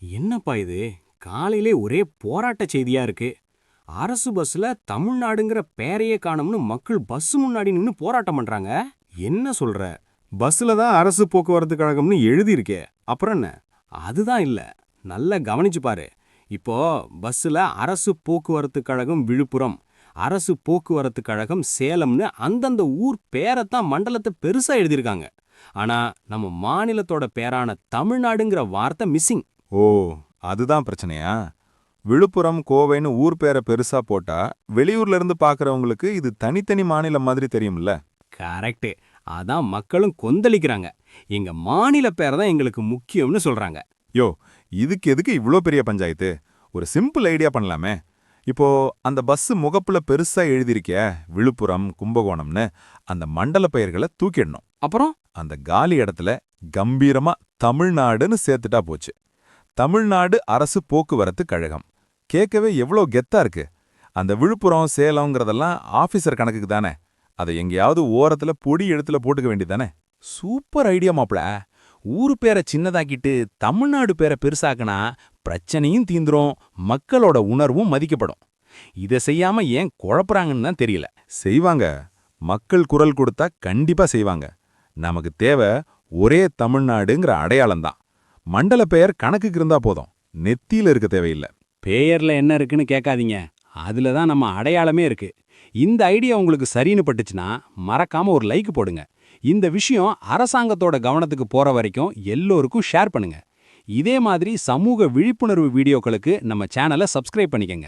என்னப்பா இது? காலையிலே ஒரே போராட்ட செய்தியா இருக்கு. அரசு பஸ்ல தமிழ்நாடுங்கிற பேரையே காணோம்னு மக்கள் பஸ் முன்னாடி நின்னு போராட்டம் பண்றாங்க. என்ன சொல்ற? பஸ்ல தான் அரசு போக்குவரத்து கழகம்னு எழுதியிருக்கே. அப்புறம் என்ன? அதுதான் இல்ல. நல்லா கவனிச்சு பாரு. இப்போ பஸ்ல அரசு போக்குவரத்து கழகம் விழுப்புரம், அரசு போக்குவரத்து கழகம் சேலம்னு அந்தந்த ஊர் பேரைத்தான் மண்டலத்தை பெருசா எழுதியிருக்காங்க. ஆனா நம்ம மாநிலத்தோட பேரான தமிழ்நாடுங்கிற வார்த்தை மிஸ்ஸிங். ஓ, அதுதான் பிரச்சனையா? விழுப்புரம் கோவைன்னு ஊர் பேரை பெருசா போட்டா வெளியூர்ல இருந்து பாக்குறவங்களுக்கு இது தனித்தனி மாநிலம் மாதிரி தெரியும்ல. கரெக்ட். அதான் மக்களும் கொந்தளிக்கிறாங்க. எங்க மாநில பேரை தான் எங்களுக்கு முக்கியம்னு சொல்றாங்க. யோ, இதுக்கு எதுக்கு இவ்ளோ பெரிய பஞ்சாயத்து? ஒரு சிம்பிள் ஐடியா பண்ணலாமே. இப்போ அந்த பஸ் முகப்புல பெருசா எழுதியிருக்கே விழுப்புரம் கும்பகோணம்னு, அந்த மண்டல பெயர்களை தூக்கிடணும். அப்புறம் அந்த காலி இடத்துல கம்பீரமா தமிழ்நாடுன்னு சேர்த்துட்டா போச்சு. தமிழ்நாடு அரசு போக்குவரத்து கழகம். கேட்கவே எவ்வளோ கெத்தா இருக்கு. அந்த விழுப்புரம் சேலம்ங்கிறதெல்லாம் ஆபீசர் கணக்குக்கு தானே. அதை எங்கேயாவது ஓரத்துல பொடி எழுத்துல போட்டுக்க வேண்டியதானே. சூப்பர் ஐடியா மாப்ள. ஊரு பேரை சின்னதாக்கிட்டு தமிழ்நாடு பேரை பெருசாக்குனா பிரச்சனையும் தீந்துரும், மக்களோட உணர்வும் மதிக்கப்படும். இதை செய்யாம ஏன் குழப்பறாங்கன்னு தான் தெரியல. செய்வாங்க. மக்கள் குரல் கொடுத்தா கண்டிப்பா செய்வாங்க. நமக்கு தேவை ஒரே தமிழ்நாடுங்கிற அடையாளம்தான். மண்டல பெயர் கணக்குக்கு இருந்தா போதும், நெத்தியில இருக்க தேவையில்லை. பேயர்ல என்ன இருக்குன்னு கேட்காதீங்க. அதுல தான் நம்ம அடையாளமே இருக்கு. இந்த ஐடியா உங்களுக்கு சரின்னு பட்டுச்சுன்னா மறக்காம ஒரு லைக் போடுங்க. இந்த விஷயம் அரசாங்கத்தோட கவனத்துக்கு போற வரைக்கும் எல்லோருக்கும் ஷேர் பண்ணுங்க. இதே மாதிரி சமூக விழிப்புணர்வு வீடியோக்களுக்கு நம்ம சேனலை சப்ஸ்கிரைப் பண்ணிக்கங்க.